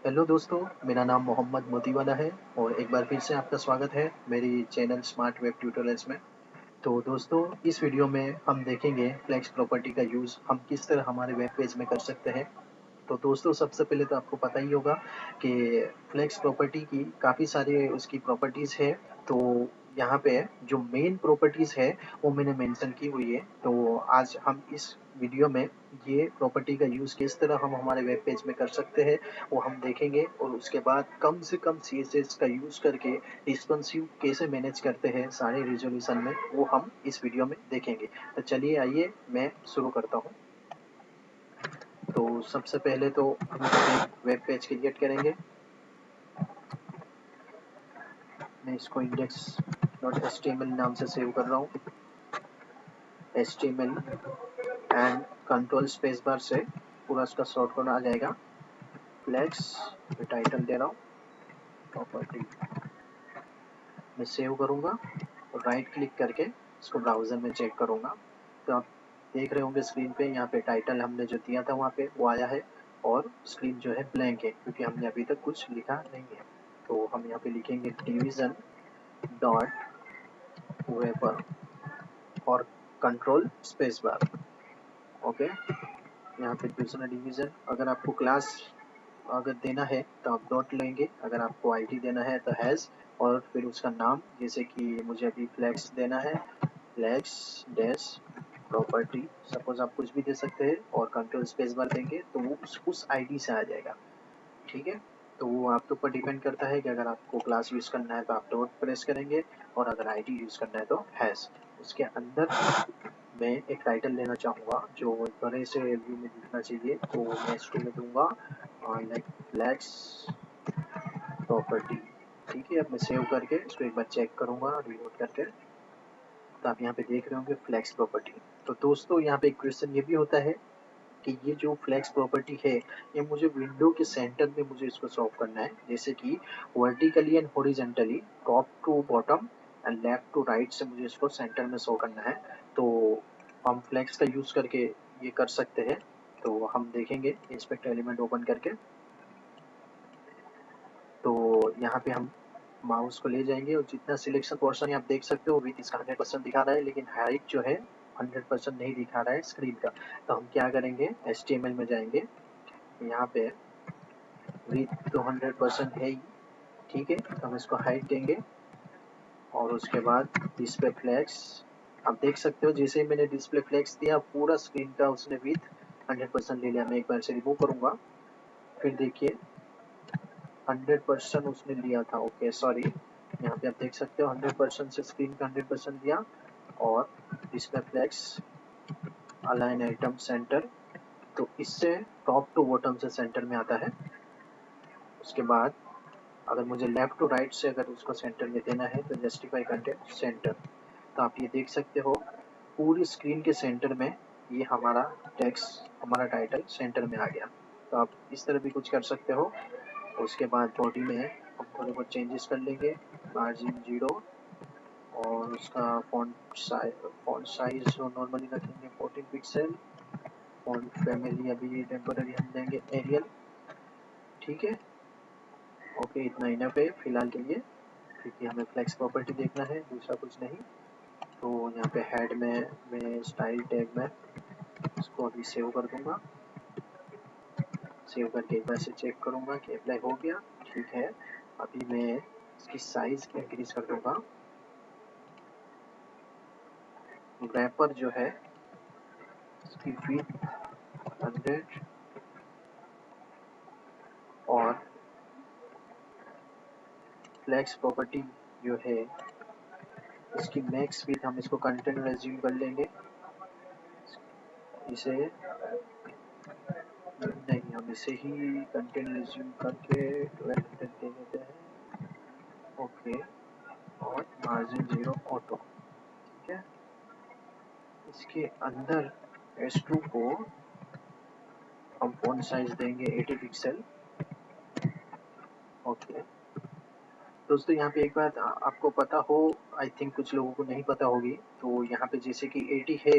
Hello दोस्तों, मेरा नाम मोहम्मद मोतीवाला है और एक बार फिर से आपका स्वागत है मेरी चैनल स्मार्ट वेब ट्यूटोरियल्स में। तो दोस्तों, इस वीडियो में हम देखेंगे फ्लेक्स प्रॉपर्टी का यूज़ हम किस तरह हमारे वेब पेज में कर सकते हैं। तो दोस्तों, सबसे पहले तो आपको पता ही होगा कि फ्लेक्स प्रॉपर्टी की काफ़ी सारी उसकी प्रॉपर्टीज़ है। तो यहाँ पे जो मेन प्रॉपर्टीज़ है वो मैंने मेंशन की हुई है। तो आज हम इस वीडियो में ये प्रॉपर्टी का यूज़ किस तरह हम हमारे वेब पेज में कर सकते हैं वो हम देखेंगे, और उसके बाद कम से कम CSS का यूज़ करके रिस्पॉन्सिव कैसे मैनेज करते हैं सारे रिजोल्यूशन में, वो हम इस वीडियो में देखेंगे। तो चलिए आइए मैं शुरू करता हूँ। तो सबसे पहले तो हम एक वेब पेज क्रिएट करेंगे। मैं इसको index.html नाम से सेव कर रहा हूँ। HTML and control space bar से पूरा इसका शॉर्टकट आ जाएगा। फ्लेक्स टाइटल दे रहा हूँ, प्रॉपर्टी मैं सेव करूँगा और राइट क्लिक करके इसको ब्राउज़र में चेक करूँगा। तो आप देख रहे होंगे स्क्रीन पे, यहाँ पे टाइटल हमने जो दिया था वहाँ पे वो आया है, और स्क्रीन जो है ब्लैंक है क्योंकि हमने अभी तक कुछ लिखा नहीं है। तो हम यहाँ पे लिखेंगे डिवीजन डॉट वेपर और कंट्रोल स्पेस बार। ओके, यहाँ पे दूसरा डिवीजन, अगर आपको क्लास अगर देना है तो आप डॉट लेंगे, अगर आपको आईडी देना है तो हैज़, और फिर उसका नाम, जैसे कि मुझे अभी फ्लैक्स देना है, फ्लैक्स डैश प्रॉपर्टी, सपोज आप कुछ भी दे सकते हैं, और कंट्रोल स्पेस बार देंगे तो वो उस आईडी से आ जाएगा। ठीक है, तो वो आपके ऊपर डिपेंड करता है कि अगर आपको क्लास यूज़ करना है तो आप डॉट प्रेस करेंगे, और अगर आईडी यूज़ करना है तो हैश। उसके अंदर मैं एक टाइटल लेना चाहूँगा जो बड़े से व्यू में दिखना चाहिए, तो मैं स्टोरी में दूंगा लाइक फ्लैक्स प्रॉपर्टी। ठीक है, अब मैं सेव करके इसको एक बार चेक करूँगा रिलोड करके। तो आप यहाँ पे देख रहे होंगे फ्लैक्स प्रॉपर्टी। तो दोस्तों, यहाँ पे एक क्वेश्चन ये भी होता है कि ये जो फ्लेक्स प्रॉपर्टी है ये मुझे विंडो के सेंटर में मुझे इसको सॉल्व करना है, जैसे कि vertically and horizontally, top to bottom and left to right से मुझे इसको सेंटर में शो करना है। तो हम फ्लेक्स का यूज करके ये कर सकते हैं। तो हम देखेंगे इंस्पेक्ट एलिमेंट ओपन करके। तो यहाँ पे हम माउस को ले जाएंगे और जितना सिलेक्शन पोर्शन आप देख सकते हो विथ इसका 100% दिखा रहा है, लेकिन हाइट जो है 100% नहीं दिखा रहा है स्क्रीन का। तो हम क्या करेंगे, HTML में जाएंगे, यहाँ पे विथ तो 100% है ही। ठीक है, तो हम इसको हाइट देंगे, और उसके बाद डिस्प्ले फ्लैक्स, आप देख सकते हो जैसे ही मैंने डिस्प्ले फ्लैक्स दिया पूरा स्क्रीन का उसने विथ 100% ले लिया। मैं एक बार से रिमूव करूंगा, फिर देखिए 100% उसने लिया था। ओके सॉरी, यहाँ पे आप देख सकते हो 100% से स्क्रीन का 100% दिया, और display flex align item center, तो इससे टॉप टू बॉटम से सेंटर में आता है। उसके बाद अगर मुझे लेफ्ट टू राइट से अगर उसको सेंटर में देना है तो जस्टिफाई कंटेंट सेंटर। तो आप ये देख सकते हो पूरी स्क्रीन के सेंटर में ये हमारा टेक्स्ट, हमारा टाइटल सेंटर में आ गया। तो आप इस तरह भी कुछ कर सकते हो। उसके बाद बॉडी में हम थोड़े बहुत चेंजेस कर लेंगे, मार्जिन 0, और उसका फॉन्ट साइज जो नॉर्मली रखेंगे 14 पिक्सल। फॉन्ट फैमिली अभी टेम्पोररी हम देंगे एरियल। ठीक है, ओके इतना इनफ है फिलहाल के लिए, क्योंकि हमें फ्लेक्स प्रॉपर्टी देखना है, दूसरा कुछ नहीं। तो यहाँ पे हेड में मैं स्टाइल टैग में इसको अभी सेव कर दूंगा। सेव करके एक बार से चेक करूंगा कि अप्लाई हो गया। ठीक है, अभी मैं इसकी साइज इंक्रीज कर दूंगा। रैपर जो है इसकी विड्थ 100, और फ्लेक्स प्रॉपर्टी जो है इसकी मैक्स विड्थ हम इसको कंटेंट में एज्यूम कर लेंगे। इसे नहीं, हम इसे ही कंटेंट रिज्यूम करके 1200 दे देते हैं। ओके, और मार्जिन 0 ऑटो। ठीक है, इसके अंदर S2 को हम फॉन्ट साइज देंगे 80 पिक्सल। ओके दोस्तों, यहाँ पे एक बात आपको पता हो, आई थिंक कुछ लोगों को नहीं पता होगी, तो यहाँ पे जैसे कि 80 है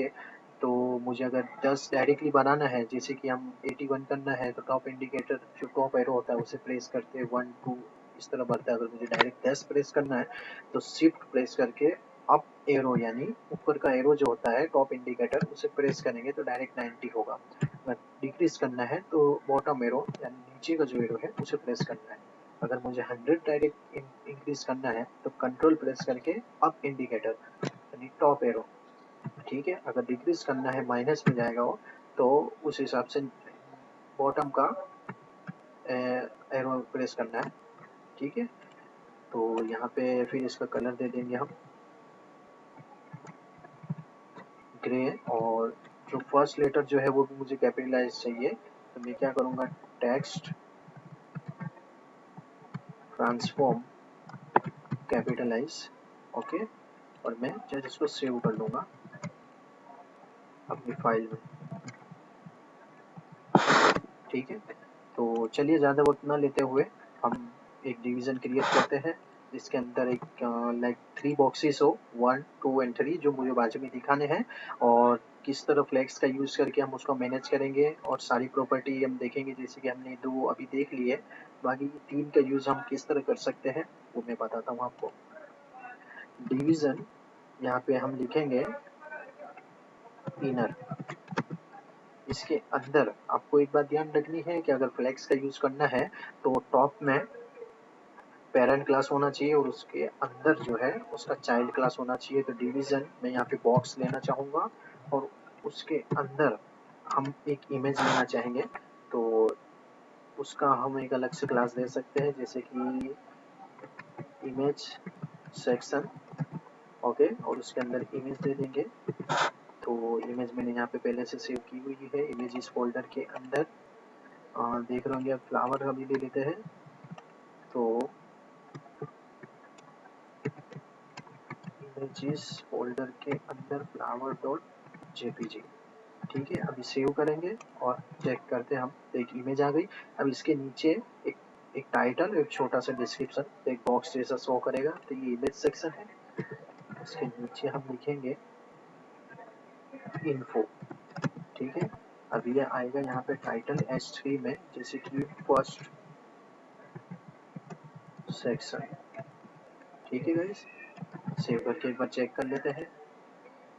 तो मुझे अगर 10 डायरेक्टली बनाना है, जैसे कि हम 81 करना है, तो टॉप इंडिकेटर जो टॉप एरो होता है उसे प्रेस करते 1 2 इस तरह बढ़ता है। अगर मुझे डायरेक्ट 10 प्रेस करना है तो शिफ्ट प्रेस करके अप एरो यानी ऊपर का एरो जो होता है टॉप इंडिकेटर उसे प्रेस करेंगे तो डायरेक्ट 90 होगा। अगर डिक्रीज करना है तो बॉटम एरो यानी नीचे का जो एरो है उसे प्रेस करना है। अगर मुझे 100 डायरेक्ट इंक्रीज करना है तो कंट्रोल प्रेस करके अप इंडिकेटर यानी टॉप एरो, ठीक है। अगर डिक्रीज करना है माइनस में जाएगा वो, तो उस हिसाब से बॉटम का एरो प्रेस करना है, ठीक है। तो यहाँ पे फिर इसका कलर दे देंगे हम ग्रे, और जो फर्स्ट लेटर जो है वो भी मुझे कैपिटलाइज चाहिए, तो मैं क्या करूँगा, टेक्स्ट ट्रांसफॉर्म कैपिटलाइज, ओके, और मैं जस्ट इसको सेव कर लूँगा अपनी फाइल में, ठीक है। तो चलिए ज़्यादा वक्त ना लेते हुए हम एक डिवीज़न क्रिएट करते हैं जिसके अंदर एक लाइक 3 बॉक्सेस हो, 1 2 एंड 3, जो मुझे बाजू में दिखाने हैं, और किस तरह फ्लेक्स का यूज़ करके हम उसको मैनेज करेंगे और सारी प्रॉपर्टी हम देखेंगे। जैसे कि हमने 2 अभी देख लिए, बाकी 3 का यूज़ हम किस तरह कर सकते हैं वो मैं बताता हूँ आपको। डिवीज़न यहाँ पे हम लिखेंगे इनर। इसके अंदर आपको एक बात ध्यान रखनी है कि अगर फ्लेक्स का यूज़ करना है तो टॉप में पेरेंट क्लास होना चाहिए और उसके अंदर जो है उसका चाइल्ड क्लास होना चाहिए। तो डिवीज़न मैं यहाँ पे बॉक्स लेना चाहूँगा और उसके अंदर हम एक इमेज लेना चाहेंगे, तो उसका हम एक अलग से क्लास दे सकते हैं, जैसे कि इमेज सेक्शन, ओके, और उसके अंदर इमेज दे देंगे। तो इमेज मैंने यहाँ पे पहले से सेव की हुई है इमेजेस फोल्डर के अंदर। देख रहे होंगे, अब फ्लावर अभी ले लेते हैं, तो इमेजेस फोल्डर के अंदर फ्लावर डॉट जेपीजी, ठीक है। अभी सेव करेंगे और चेक करते हैं हम, तो एक इमेज आ गई। अब इसके नीचे एक एक टाइटल, एक छोटा सा डिस्क्रिप्शन, तो एक बॉक्स जैसा शो करेगा, तो ये इमेज सेक्शन है। इसके नीचे हम लिखेंगे इन्फो, ठीक है। अब ये आएगा यहाँ पे टाइटल H3 में, जैसे कि फर्स्ट सेक्शन, ठीक है गाइस। सेव करके एक बार चेक कर लेते हैं,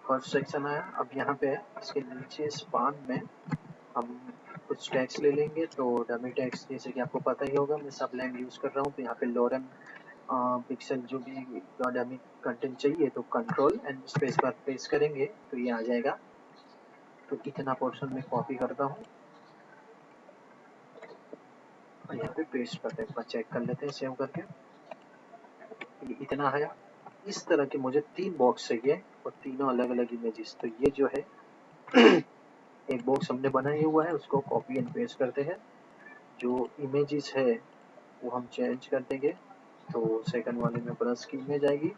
फर्स्ट सेक्शन आया। अब यहाँ पे इसके नीचे स्पान में हम कुछ टैक्स ले लेंगे, तो डमी टैक्स जैसे कि आपको पता ही होगा, मैं सबलाइन यूज़ कर रहा हूँ, तो यहाँ पे लोरम पिक्सल जो भी डमी कंटेंट चाहिए तो control and space bar press करेंगे तो ये आ जाएगा। तो इतना पोर्शन में कॉपी करता हूँ और यहाँ पे पेस्ट करते हैं, चेक कर लेते हैं सेव करके। ये इतना है। इस तरह के मुझे 3 बॉक्स चाहिए और तीनों अलग अलग इमेजेस। तो ये जो है एक बॉक्स हमने बनाया हुआ है, उसको कॉपी एंड पेस्ट करते हैं। जो इमेजेस है वो हम चेंज कर देंगे, तो सेकंड वाले में ब्रश की इमेज आएगी,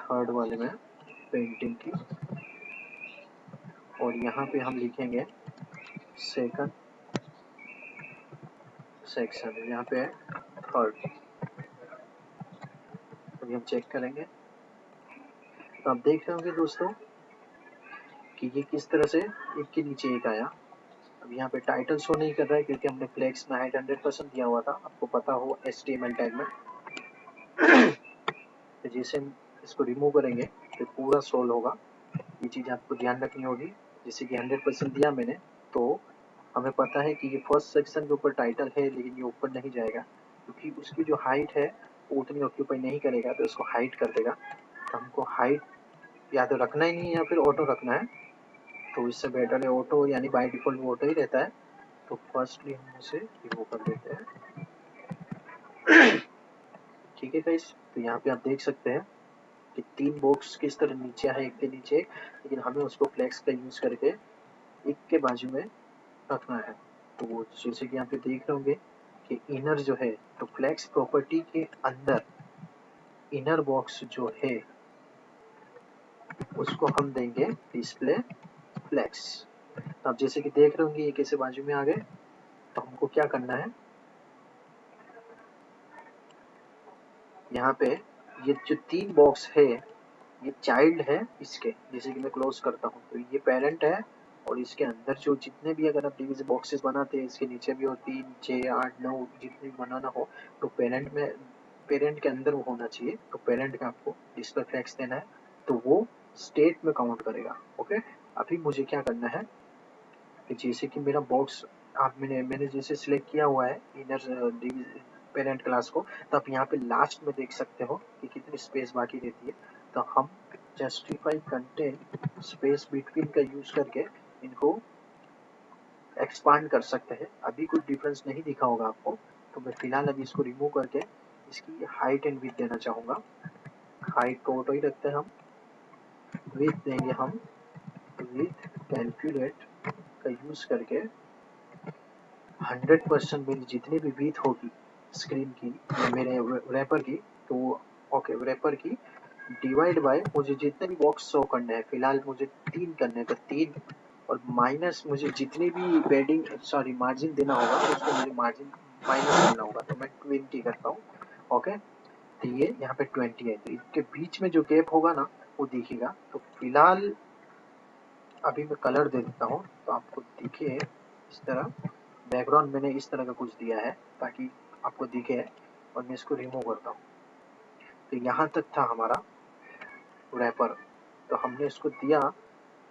थर्ड वाले में पेंटिंग की, और यहाँ पे हम लिखेंगे सेकंड सेक्शन, यहाँ पे थर्ड। अभी हम चेक करेंगे, तो आप देख रहे होंगे दोस्तों कि ये किस तरह से एक के नीचे एक आया। अब यहाँ पे टाइटल शो नहीं कर रहा है क्योंकि हमने फ्लेक्स में हाइट 100% दिया हुआ था, आपको पता हो HTML टैग में। तो जैसे हम इसको रिमूव करेंगे तो पूरा सोल्व होगा। ये चीज़ आपको ध्यान रखनी होगी। जैसे कि 100% दिया मैंने, तो हमें पता है कि ये फर्स्ट सेक्शन के ऊपर टाइटल है लेकिन ये ऊपर नहीं जाएगा क्योंकि उसकी जो हाइट है वो उतनी ऑक्यूपाई नहीं करेगा, तो इसको हाइट कर देगा। तो हमको हाइट या तो रखना ही नहीं है या फिर ऑटो रखना है, तो इससे बेटर है ऑटो, यानी बाय डिफॉल्ट वो ऑटो ही रहता है। तो फर्स्टली हम उसे रिमूव कर देते हैं, ठीक है गाइस। तो यहाँ पे आप देख सकते हैं कि 3 बॉक्स किस तरह नीचे है, एक के नीचे एक, लेकिन हमें उसको फ्लेक्स का यूज करके एक के बाजू में रखना है। तो जैसे कि यहाँ पे देख रहे होंगे कि इनर जो है, तो फ्लेक्स प्रॉपर्टी के अंदर इनर बॉक्स जो है उसको हम देंगे डिस्प्ले फ्लेक्स। अब जैसे कि देख रहे होंगे ये कैसे बाजू में आ गए, तो हमको क्या करना है, यहाँ पे ये जो 3 बॉक्स है ये चाइल्ड है इसके, जैसे कि मैं क्लोज करता हूँ तो ये पेरेंट है, और इसके अंदर जो जितने भी अगर आप डिवीजन बॉक्सेस बनाते हैं इसके नीचे भी, और 3, 6, 8, 9 जितने भी बनाना हो तो पेरेंट के अंदर वो होना चाहिए। तो पेरेंट का आपको डिस्प्ले फ्लैग्स देना है, तो वो स्टेट में काउंट करेगा। ओके, अभी मुझे क्या करना है कि जैसे कि मेरा बॉक्स मैंने जैसे सिलेक्ट किया हुआ है इनर पेरेंट क्लास को, तो आप यहाँ पे लास्ट में देख सकते हो कि कितनी स्पेस बाकी रहती है। तो हम जस्टिफाई कंटेंट स्पेस बिटवीन का यूज करके इनको एक्सपांड कर सकते हैं। अभी कुछ डिफरेंस नहीं दिखा होगा आपको, तो मैं फिलहाल अभी इसको रिमूव करके इसकी हाइट एंड विड्थ देना चाहूँगा। हाइट को ऑटो ही रखते हैं हम, विड्थ देंगे हम विथ कैलकुलेट का यूज करके 100% मेरी जितनी भी विड्थ होगी स्क्रीन की या मेरे रैपर की, तो ओके रैपर की डिवाइड बाय मुझे जितने भी बॉक्स शो करने हैं, फिलहाल मुझे 3 करने हैं तो 3, और माइनस मुझे जितनी भी पैडिंग सॉरी मार्जिन देना होगा उसको मुझे मार्जिन माइनस करना होगा, तो मैं 20 करता हूँ। ओके, तो ये यहाँ पे 20 है, तो इसके बीच में जो गैप होगा ना वो दिखेगा। तो फिलहाल अभी मैं कलर दे देता हूँ तो आपको दिखे इस तरह। बैकग्राउंड मैंने इस तरह का कुछ दिया है ताकि आपको दिखे, और मैं इसको रिमूव करता हूँ। तो यहाँ तक था हमारा रैपर, तो हमने इसको दिया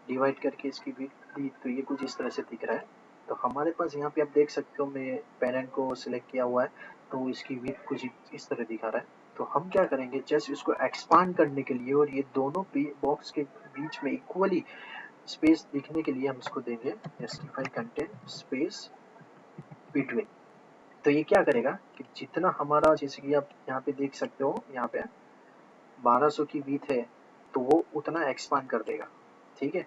डिवाइड करके इसकी विड्थ दी, तो ये कुछ इस तरह से दिख रहा है। तो हमारे पास यहाँ पे आप देख सकते हो मैं पेरेंट को सिलेक्ट किया हुआ है, तो इसकी विड्थ कुछ इस तरह दिखा रहा है। तो हम क्या करेंगे, जस्ट इसको एक्सपांड करने के लिए और ये दोनों बॉक्स के बीच में इक्वली स्पेस दिखने के लिए हम इसको देंगे जस्टिफाई कंटेंट स्पेस बिटवीन। तो ये क्या करेगा कि जितना हमारा, जैसे कि आप यहाँ पे देख सकते हो, यहाँ पे 1200 की विड्थ है तो वो उतना एक्सपांड कर देगा। ठीक है,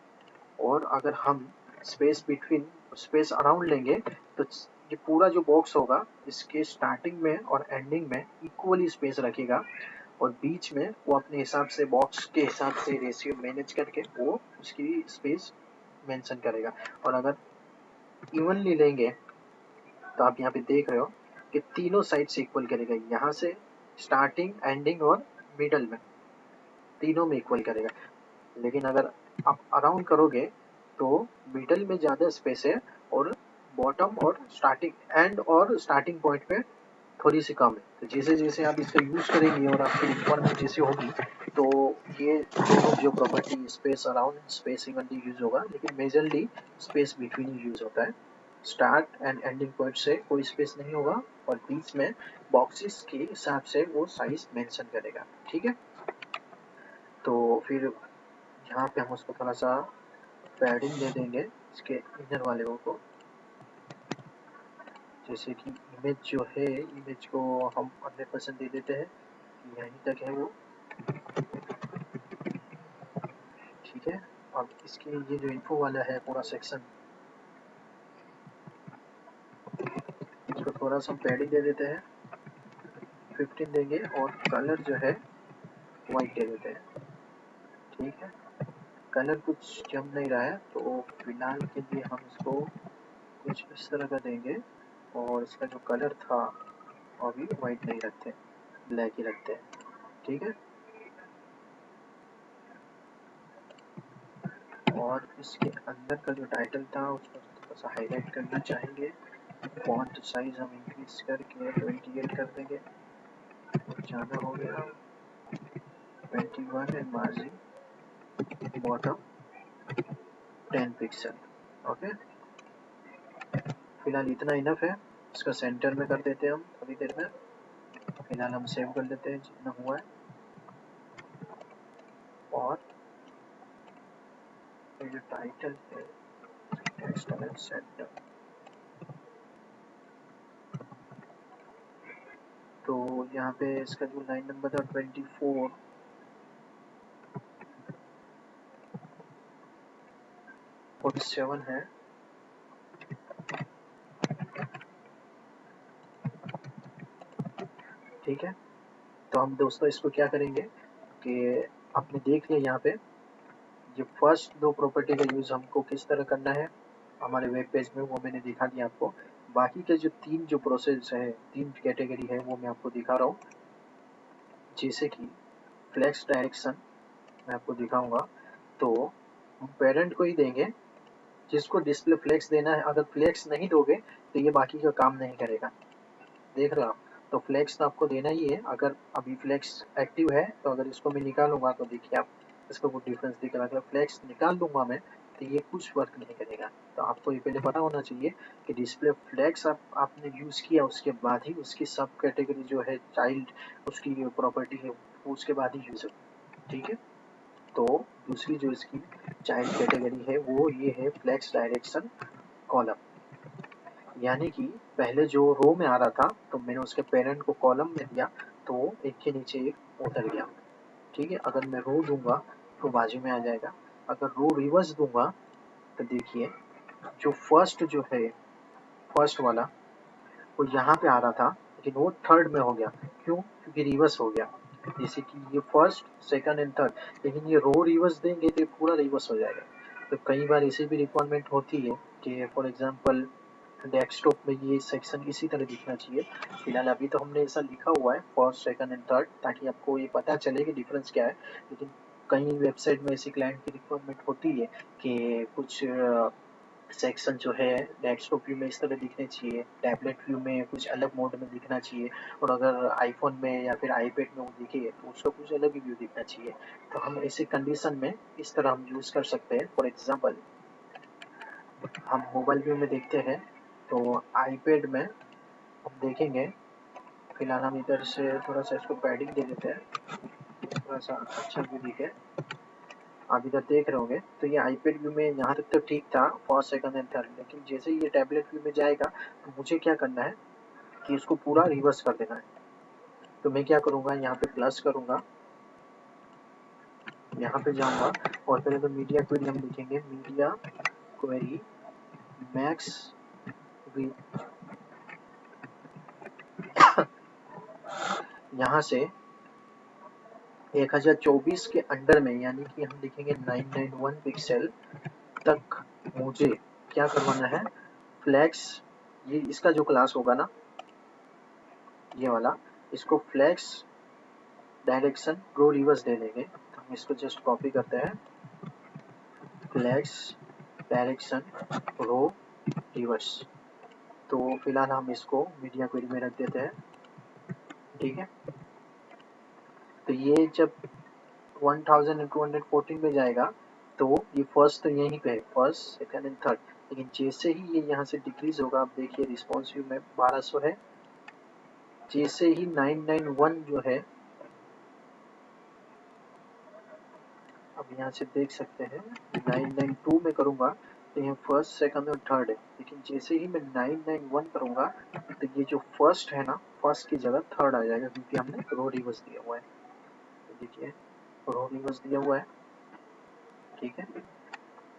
और अगर हम स्पेस बिटवीन स्पेस अराउंड लेंगे तो ये पूरा जो बॉक्स होगा इसके स्टार्टिंग में और एंडिंग में इक्वली स्पेस रखेगा, और बीच में वो अपने हिसाब से बॉक्स के हिसाब से रेशियो मैनेज करके वो उसकी स्पेस मेंशन करेगा। और अगर इवनली लेंगे तो आप यहाँ पे देख रहे हो कि तीनों साइड से इक्वल करेगा, यहाँ से स्टार्टिंग एंडिंग और मिडल में तीनों में इक्वल करेगा। लेकिन अगर आप अराउंड करोगे तो मिडल में ज़्यादा स्पेस है और बॉटम और स्टार्टिंग एंड और स्टार्टिंग पॉइंट पे थोड़ी सी कम है। तो जैसे जैसे आप इसका यूज़ करेंगे और आपकी रिक्वायरमेंट जैसी होगी तो ये दोनों जो property space around space evenly use होगा, लेकिन मेजरली स्पेस बिटवीन ही यूज होता है। स्टार्ट एंड एंडिंग पॉइंट से कोई स्पेस नहीं होगा, और बीच में बॉक्सेस के हिसाब से वो साइज मेंशन करेगा। ठीक है, तो फिर यहाँ पे हम उसको थोड़ा सा पैडिंग दे देंगे इसके इनर वाले को, जैसे कि इमेज जो है इमेज को हम 100% दे देते हैं, यहीं तक है वो। ठीक है, अब इसके ये जो इन्फो वाला है पूरा सेक्शन, इसको थोड़ा सा पैडिंग दे देते हैं, 15 देंगे, और कलर जो है वाइट दे देते हैं। ठीक है, कलर कुछ जम नहीं रहा है तो फिलहाल के लिए हम इसको कुछ इस तरह का देंगे, और इसका जो कलर था अभी वाइट नहीं रखते, ब्लैक ही रखते हैं। ठीक है, और इसके अंदर का जो टाइटल था उसको थोड़ा सा हाईलाइट करना चाहेंगे। फॉन्ट साइज हम इंक्रीज करके 28 कर देंगे, ज़्यादा हो गया 21, and margin bottom 10 pixel. Okay, फिलहाल इतना इनफ है, इसका सेंटर में कर देते हैं हम थोड़ी देर में। फिलहाल हम सेव कर लेते हैं जितना हुआ है, और ये जो टाइटल है टेक्स्ट एंड सेंटर, तो यहाँ पे इसका जो लाइन नंबर था 24 47 है। ठीक है, तो हम दोस्तों इसको क्या करेंगे कि आपने देख लिया यहाँ पे ये फर्स्ट दो प्रॉपर्टी का यूज़ हमको किस तरह करना है हमारे वेब पेज में, वो मैंने दिखा दिया आपको। बाकी के जो तीन जो प्रोसेस है, तीन कैटेगरी है, वो मैं आपको दिखा रहा हूँ, जैसे कि फ्लेक्स डायरेक्शन, मैं आपको दिखाऊंगा। तो हम पेरेंट को ही देंगे जिसको डिस्प्ले फ्लेक्स देना है। अगर फ्लेक्स नहीं दोगे तो ये बाकी का काम नहीं करेगा, देख रहे हो आप। तो फ्लेक्स तो आपको देना ही है। अगर अभी फ्लेक्स एक्टिव है तो अगर इसको मैं निकालूंगा तो देखिए आप, इसका कुछ डिफरेंस दिख रहा है। अगर फ्लेक्स निकाल दूंगा मैं तो ये कुछ वर्क नहीं करेगा। तो आपको ये पहले पता होना चाहिए कि डिस्प्ले फ्लेक्स आपने यूज़ किया उसके बाद ही उसकी सब कैटेगरी जो है चाइल्ड, उसकी प्रॉपर्टी है वो उसके बाद ही यूज़ होगी, ठीक है। तो दूसरी जो इसकी चाइल्ड कैटेगरी है वो ये है फ्लेक्स डायरेक्शन कॉलम, यानी कि पहले जो रो में आ रहा था तो मैंने उसके पेरेंट को कॉलम में दिया तो वो एक के नीचे एक उतर गया, ठीक है। अगर मैं रो दूंगा तो बाजू में आ जाएगा। अगर रो रिवर्स दूंगा तो देखिए जो फर्स्ट जो है, फर्स्ट वाला वो यहाँ पे आ रहा था लेकिन वो थर्ड में हो गया। क्यों? क्योंकि रिवर्स हो गया। जैसे कि ये फर्स्ट सेकंड एंड थर्ड, लेकिन ये रो रिवर्स देंगे तो ये पूरा रिवर्स हो जाएगा। तो कई बार ऐसी भी रिक्वायरमेंट होती है कि फॉर एग्जांपल डेस्कटॉप में ये सेक्शन इसी तरह दिखना चाहिए। फिलहाल अभी तो हमने ऐसा लिखा हुआ है फर्स्ट सेकंड एंड थर्ड, ताकि आपको ये पता चले कि डिफरेंस क्या है। लेकिन कई वेबसाइट में ऐसी क्लाइंट की रिक्वायरमेंट होती है कि कुछ सेक्शन जो है डेस्कटॉप व्यू में इस तरह दिखने चाहिए, टैबलेट व्यू में कुछ अलग मोड में दिखना चाहिए, और अगर आईफोन में या फिर आईपैड में वो दिखे तो उसका कुछ अलग ही व्यू दिखना चाहिए। तो हम ऐसी कंडीशन में इस तरह हम यूज़ कर सकते हैं। फॉर एग्जांपल हम मोबाइल व्यू में देखते हैं तो आईपैड में हम देखेंगे, फिलहाल हम इधर से थोड़ा सा इसको पैडिंग दे देते हैं, थोड़ा सा अच्छा व्यू दिखे। आप इधर देख रहे होंगे तो ये आईपैड व्यू में यहाँ तक तो ठीक था फर्स्ट सेकंड एंड थर्ड, लेकिन जैसे ही ये टैबलेट व्यू में जाएगा तो मुझे क्या करना है कि इसको पूरा रिवर्स कर देना है। तो मैं क्या करूँगा, यहाँ पे प्लस करूँगा, यहाँ पे जाऊँगा और पहले तो मीडिया क्वेरी हम लिखेंगे, मीडिया क्वेरी मैक्स विथ यहाँ से 1024 के अंडर में, यानी कि हम लिखेंगे 991 पिक्सल तक मुझे क्या करवाना है, फ्लैक्स, ये इसका जो क्लास होगा ना ये वाला, इसको फ्लैक्स डायरेक्शन रो रिवर्स दे देंगे। तो हम इसको जस्ट कॉपी करते हैं, फ्लैक्स डायरेक्शन रो रिवर्स। तो फिलहाल हम इसको मीडिया क्वेरी में रख देते हैं, ठीक है। तो ये जब 1214 में जाएगा तो ये फर्स्ट तो यहीं पे है, फर्स्ट सेकंड एंड थर्ड, लेकिन जैसे ही ये यहाँ से डिक्रीज होगा, आप देखिए रिस्पॉन्स व्यू में 1200 है, जैसे ही 991 जो है, अब यहाँ से देख सकते हैं 992 में करूँगा तो ये फर्स्ट सेकंड और थर्ड है, लेकिन जैसे ही मैं 991 करूँगा तो ये जो फर्स्ट है ना, फर्स्ट की जगह थर्ड आ जाएगा, क्योंकि हमने रो रिवर्स दिया हुआ है। तो देखिए रो रिवर्स दिया हुआ है, ठीक है।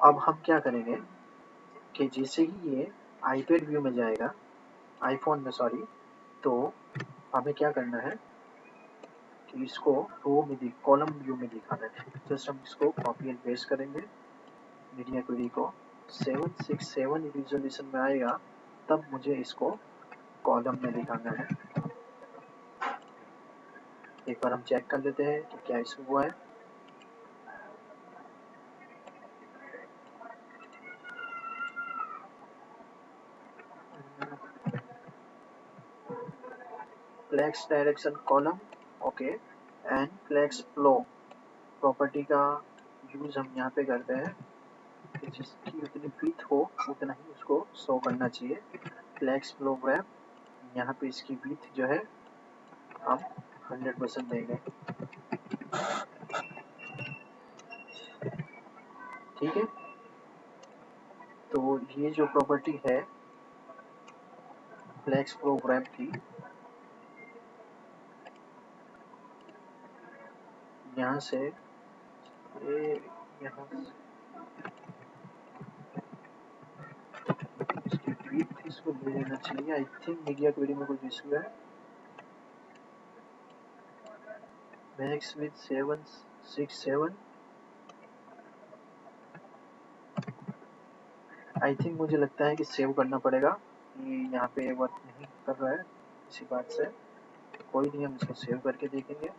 अब हम क्या करेंगे कि जैसे ही ये आईपैड व्यू में जाएगा, आईफोन में सॉरी, तो हमें क्या करना है कि इसको रो में कॉलम व्यू में दिखाना है। जस्ट हम इसको कॉपी एंड पेस्ट करेंगे, मीडिया क्वेरी को 767 रिजोल्यूशन में आएगा तब मुझे इसको कॉलम में दिखाना है। एक बार हम चेक कर लेते हैं कि क्या इशू हुआ है। Flex direction column, okay, and flex flow property का यूज हम यहाँ पे करते हैं, जिसकी उतनी विड्थ हो उतना ही उसको शो करना चाहिए। फ्लैक्स फ्लो ग्राफ, यहाँ पे इसकी विड्थ जो है हम 100% देंगे, ठीक है। तो ये जो प्रॉपर्टी है फ्लैक्स फ्लो ग्राफ की, यहाँ से ये यहाँ इसकी विड्थ इसको ले लेना चाहिए। आई थिंक मीडिया क्वेरी में कुछ इशू है। मैक्स विथ 767, आई थिंक मुझे लगता है कि सेव करना पड़ेगा, कि यहाँ पे वर्क नहीं कर रहा है इसी बात से। कोई नहीं, हम इसको सेव करके देखेंगे।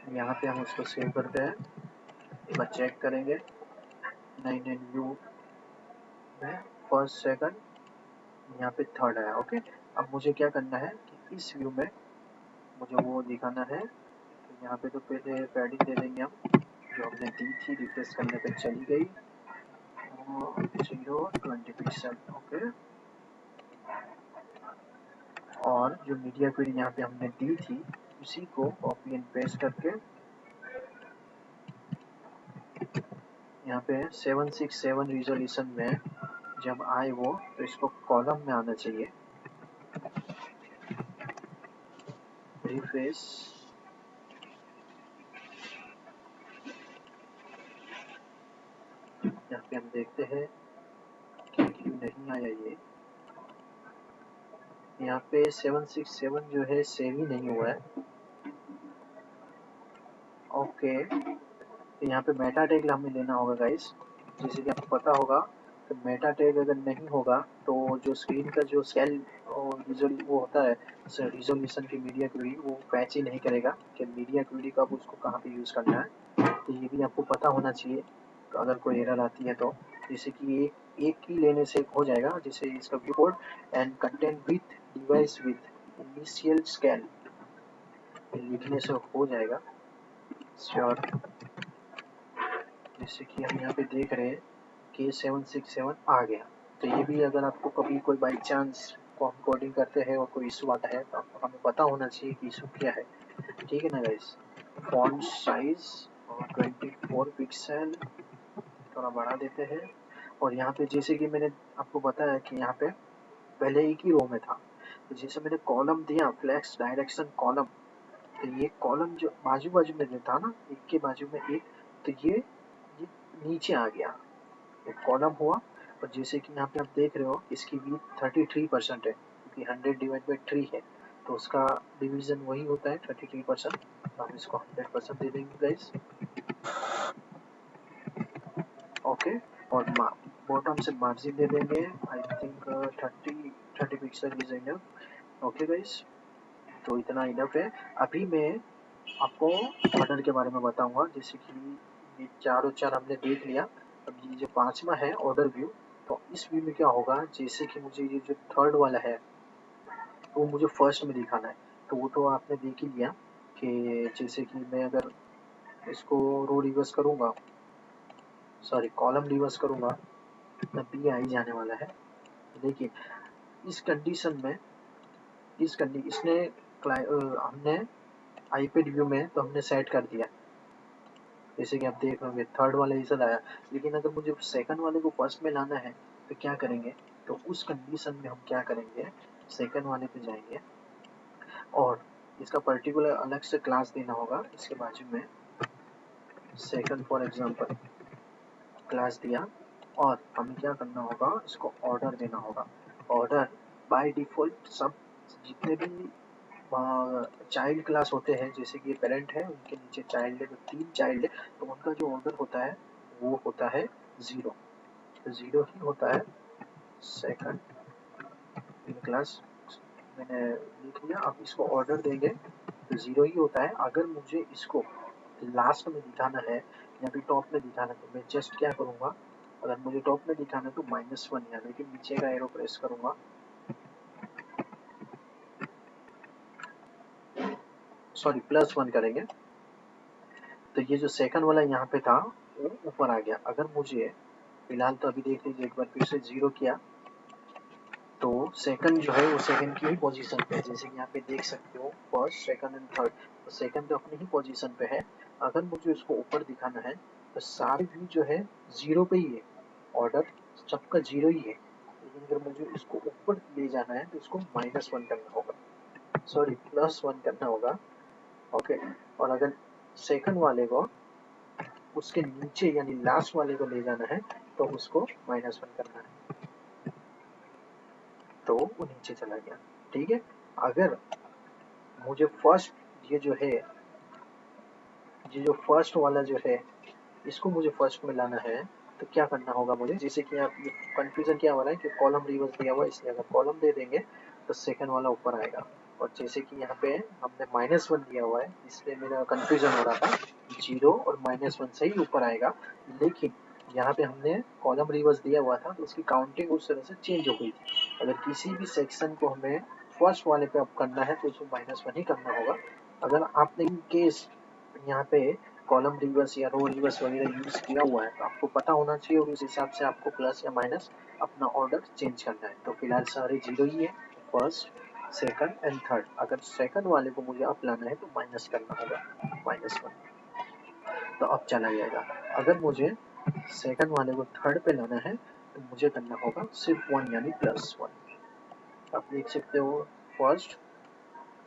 यहाँ पे हम उसको सेव करते हैं, एक बार चेक करेंगे 9 व्यू में फर्स्ट सेकंड, यहाँ पे थर्ड आया। ओके, अब मुझे क्या करना है कि इस व्यू में मुझे वो दिखाना है। तो यहाँ पे तो पहले पैडिंग दे देंगे हम, जो हमने दी थी, रिफ्रेश करने पे चली गई 0.20 पिक्सल। ओके, और जो मीडिया क्वेरी यहाँ पे हमने दी थी उसी को कॉपी एंड पेस्ट करके यहाँ पे 767 रिजोल्यूशन में जब आए वो, तो इसको कॉलम में आना चाहिए। रिफ्रेश, यहाँ पे हम देखते हैं कि क्यों नहीं आया ये। यहाँ पे 767 जो है सेव ही नहीं हुआ है। ओके, तो यहाँ पे मेटा टैग हमें लेना होगा गाइस, जैसे कि आपको पता होगा। तो मेटा टैग अगर नहीं होगा तो जो स्क्रीन का जो सेल वो होता है रिजोल्यूशन की मीडिया क्वेरी, वो पैच ही नहीं करेगा कि मीडिया क्वेरी कब उसको कहाँ पे यूज़ करना है। तो ये भी आपको पता होना चाहिए, तो अगर कोई एरर आती है तो जैसे कि एक ही लेने से हो जाएगा। जैसे इसका keyboard and content with device with initial scan लिखने से हो जाएगा श्योर। जैसे कि हम यहाँ पे देख रहे हैं कि 767 आ गया। तो ये भी अगर आपको कभी कोई बाई चांस कोडिंग करते हैं और कोई इशू आता है तो हमें पता होना चाहिए कि इशू क्या है। ठीक है ना गाइस। फॉन्ट साइज 24 पिक्सल थोड़ा बढ़ा देते हैं। और यहाँ पे जैसे कि मैंने आपको बताया कि यहाँ पे पहले एक ही रो में था, तो जैसे मैंने कॉलम दिया फ्लेक्स डायरेक्शन कॉलम, तो ये कॉलम जो बाजू बाजू में जो था ना, एक के बाजू में एक, तो ये नीचे आ गया, एक कॉलम हुआ। और जैसे कि यहाँ पे आप देख रहे हो इसकी विड्थ 33% है, क्योंकि 100 डिवाइड बाई 3 है, तो उसका डिवीजन वही होता है 33%। तो हम इसको 100% दे देंगे गाइस। ओके, और बॉटम से मार्जिन दे देंगे, I think 30 pixel is enough. Okay guys, तो इतना इनफ है। अभी मैं आपको ऑर्डर के बारे में बताऊंगा। जैसे कि ये चारों चार हमने देख लिया, अब ये जो पांचवा है ऑर्डर व्यू, तो इस व्यू में क्या होगा, जैसे कि मुझे ये जो थर्ड वाला है वो मुझे फर्स्ट में दिखाना है। तो वो तो आपने देख ही लिया कि जैसे कि मैं अगर इसको रो रिवर्स करूंगा, सॉरी कॉलम रिवर्स करूंगा, तब भी आ ही जाने वाला है। देखिए इस कंडीशन में इसने हमने आईपैड व्यू में तो हमने सेट कर दिया, जैसे कि आप देख रहे होंगे थर्ड वाला इधर आया। लेकिन अगर मुझे सेकंड वाले को फर्स्ट में लाना है तो क्या करेंगे, तो उस कंडीशन में हम क्या करेंगे, सेकंड वाले पे जाएंगे और इसका पर्टिकुलर अलग से क्लास देना होगा। इसके बाजू में सेकंड फॉर एग्जांपल क्लास दिया, और हमें क्या करना होगा, इसको ऑर्डर देना होगा। ऑर्डर बाय डिफॉल्ट सब जितने भी चाइल्ड क्लास होते हैं, जैसे कि पेरेंट है उनके नीचे चाइल्ड है, तो 3 चाइल्ड है, तो उनका जो ऑर्डर होता है वो होता है 0, तो 0 ही होता है। सेकंड क्लास मैंने लिख लिया, अब इसको ऑर्डर देंगे तो 0 ही होता है। अगर मुझे इसको लास्ट में दिखाना है या फिर टॉप में दिखाना है, तो मैं जस्ट क्या करूँगा, अगर मुझे टॉप में दिखाना है तो -1 यानी कि नीचे का एरो प्रेस करूँगा, सॉरी +1 करेंगे, तो ये जो सेकंड वाला यहाँ पे था वो ऊपर आ गया। अगर मुझे फिलहाल तो अभी देख लीजिए, एक बार फिर से 0 किया तो सेकंड जो है वो सेकंड की ही पोजीशन पे है। जैसे कि यहाँ पे देख सकते हो फर्स्ट सेकंड एंड थर्ड, तो सेकंड तो अपनी ही पोजीशन पे है। अगर मुझे इसको ऊपर दिखाना है तो सारे व्यू जो है 0 पे ही है, ऑर्डर सबका 0 ही है। लेकिन अगर मुझे इसको ऊपर ले जाना है तो इसको -1 करना होगा, सॉरी +1 करना होगा। ओके, और अगर सेकंड वाले को उसके नीचे यानी लास्ट वाले को ले जाना है तो उसको -1 करना है, तो वो नीचे चला गया। ठीक है, अगर मुझे फर्स्ट ये जो फर्स्ट वाला जो है इसको मुझे फर्स्ट में लाना है, तो क्या करना होगा मुझे, जैसे कि आप कंफ्यूजन क्या हो रहा है कि कॉलम रिवर्स दिया हुआ है, इसलिए अगर कॉलम दे देंगे तो सेकंड वाला ऊपर आएगा। और जैसे कि यहाँ पे हमने -1 दिया हुआ है, इसलिए मेरा कंफ्यूजन हो रहा था, 0 और -1 से ही ऊपर आएगा, लेकिन यहाँ पे हमने कॉलम रिवर्स दिया हुआ था तो उसकी काउंटिंग उस तरह से चेंज हो गई थी। अगर किसी भी सेक्शन को हमें फर्स्ट वाले पे अप करना है तो उसको -1 ही करना होगा। अगर आपने इन केस यहाँ पे कॉलम रिवर्स या रो रिवर्स वगैरह यूज किया हुआ है तो आपको पता होना चाहिए और उस हिसाब से आपको प्लस या माइनस अपना ऑर्डर चेंज करना है। तो फिलहाल सारे 0 ही है, फर्स्ट, सेकंड एंड थर्ड। अगर सेकंड वाले को मुझे अप लाना है तो माइनस करना होगा, -1, तो अब चला जाएगा। अगर मुझे सेकंड वाले को थर्ड पे लाना है तो मुझे करना होगा सिर्फ 1 यानी +1। आप देख सकते हो फर्स्ट,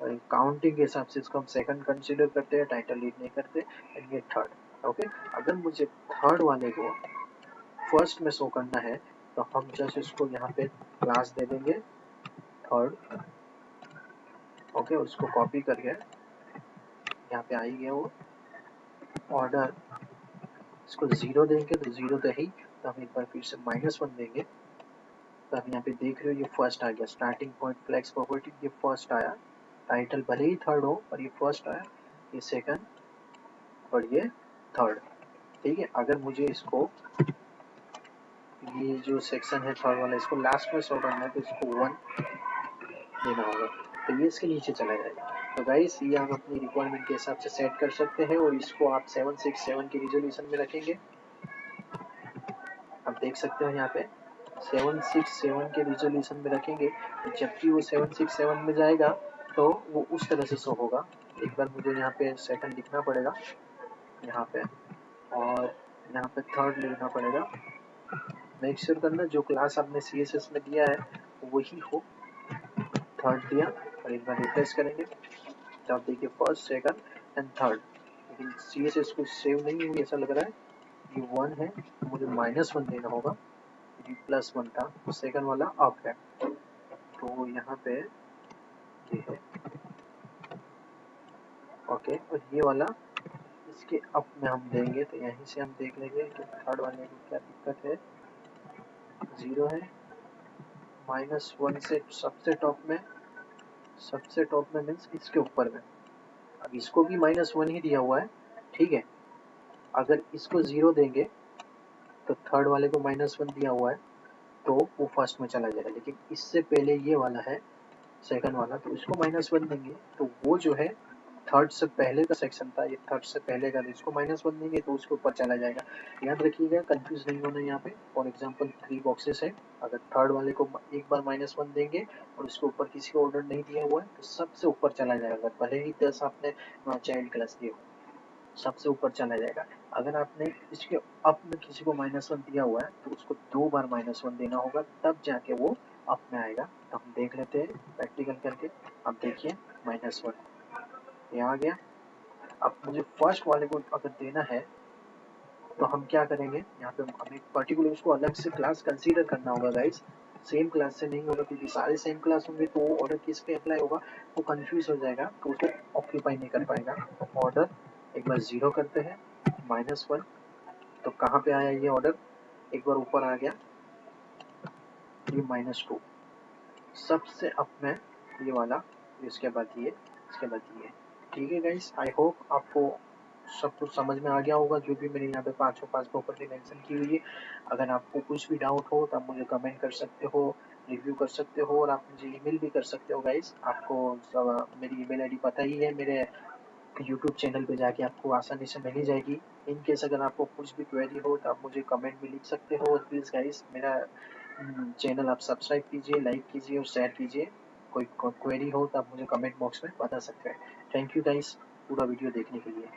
काउंटिंग के हिसाब से इसको हम सेकंड कंसीडर करते हैं, टाइटल रीड नहीं करते, एंड ये थर्ड। ओके, अगर मुझे थर्ड वाले को फर्स्ट में शो करना है तो हम जस्ट इसको यहाँ पे क्लास दे देंगे थर्ड। ओके, उसको कॉपी करके यहाँ पे आई गया वो ऑर्डर, इसको 0 देंगे तो 0 तो ही, तो हम एक बार फिर से -1 देंगे तो हम यहाँ पे देख रहे हो ये फर्स्ट आ गया। स्टार्टिंग पॉइंट फ्लेक्स प्रॉपर्टी, ये फर्स्ट आया। टाइटल भले ही थर्ड हो पर ये फर्स्ट आया, ये सेकंड और ये थर्ड। ठीक है, अगर मुझे इसको ये जो सेक्शन है थर्ड वाला इसको लास्ट में शो करना है तो इसको 1 देना होगा, तो ये इसके नीचे चला जाएगा। तो गाइस ये आप अपनी रिक्वायरमेंट के हिसाब से सेट कर सकते हैं और इसको आप 767 की रिजोल्यूशन में रखेंगे। आप देख सकते हो यहाँ पे 767 के रिजोल्यूशन में रखेंगे तो जब भी वो 767 में जाएगा तो वो उस तरह से शो होगा। एक बार मुझे यहाँ पे सेकंड लिखना पड़ेगा यहाँ पे, और यहाँ पे थर्ड लिखना पड़ेगा। मेक श्योर करना जो क्लास आपने CSS में दिया है वही हो। थर्ड दिया और एक बार रिफ्रेश करेंगे तो आप देखिए फर्स्ट, सेकंड एंड थर्ड, लेकिन CSS कुछ सेव नहीं हुई ऐसा लग रहा है। ये 1 है, मुझे -1 देना होगा, ये +1 था, सेकंड वाला अप है, तो यहाँ पे ये है। ओके, और ये वाला इसके अप में हम देंगे तो यहीं से हम देख लेंगे कि थर्ड वाले को क्या दिक्कत है। 0 है, -1 से सबसे टॉप में मीन्स इसके ऊपर में। अब इसको भी -1 ही दिया हुआ है, ठीक है। अगर इसको 0 देंगे तो थर्ड वाले को -1 दिया हुआ है तो वो फर्स्ट में चला जाएगा, लेकिन इससे पहले ये वाला है सेकंड वाला तो इसको -1 देंगे तो वो जो है थर्ड से पहले का सेक्शन था, ये थर्ड से पहले का, इसको -1 देंगे तो उसके ऊपर चला जाएगा। याद रखिएगा, कंफ्यूज नहीं होना यहाँ पे। फॉर एग्जांपल 3 बॉक्सेस है, अगर थर्ड वाले को एक बार -1 देंगे और उसके ऊपर किसी को ऑर्डर नहीं दिया हुआ है तो सबसे ऊपर चला जाएगा, भले ही 10 आपने चाइल्ड क्लास दिए हो सबसे ऊपर चला जाएगा। अगर आपने इसके अप में किसी को -1 दिया हुआ है तो उसको 2 बार -1 देना होगा, तब जाके वो अप में आएगा। तो हम देख लेते हैं प्रैक्टिकल करके। अब देखिए -1 ये आ गया। अब मुझे फर्स्ट वाले को अगर देना है तो हम क्या करेंगे, यहाँ पे हमें पर्टिकुलर उसको अलग से क्लास कंसीडर करना होगा गाइस। सेम क्लास से नहीं होगा, क्योंकि सारे सेम क्लास होंगे तो ऑर्डर किस पे अप्लाई होगा वो कंफ्यूज हो जाएगा, तो उसको ऑक्यूपाई नहीं कर पाएगा। तो ऑर्डर एक बार 0 करते हैं, -1, तो कहाँ पे आया ये ऑर्डर, एक बार ऊपर आ गया, ये -2 सबसे अप में ये वाला, इसके बाद ये, इसके बाद ये। ठीक है गाइस, आई होप आपको सब कुछ समझ में आ गया होगा, जो भी मैंने यहाँ पे 5 प्रॉपर्टी मेंशन की हुई है। अगर आपको कुछ भी डाउट हो तो आप मुझे कमेंट कर सकते हो, रिव्यू कर सकते हो, और आप मुझे ईमेल भी कर सकते हो गाइस। आपको मेरी ईमेल आईडी पता ही है, मेरे यूट्यूब चैनल पे जाके आपको आसानी से मिल ही जाएगी। इन केस अगर आपको कुछ भी क्वेरी हो तो आप मुझे कमेंट में लिख सकते हो, और प्लीज़ गाइस मेरा चैनल आप सब्सक्राइब कीजिए, लाइक कीजिए और शेयर कीजिए। कोई क्वेरी हो तो आप मुझे कमेंट बॉक्स में बता सकते हैं। थैंक यू गाइस पूरा वीडियो देखने के लिए।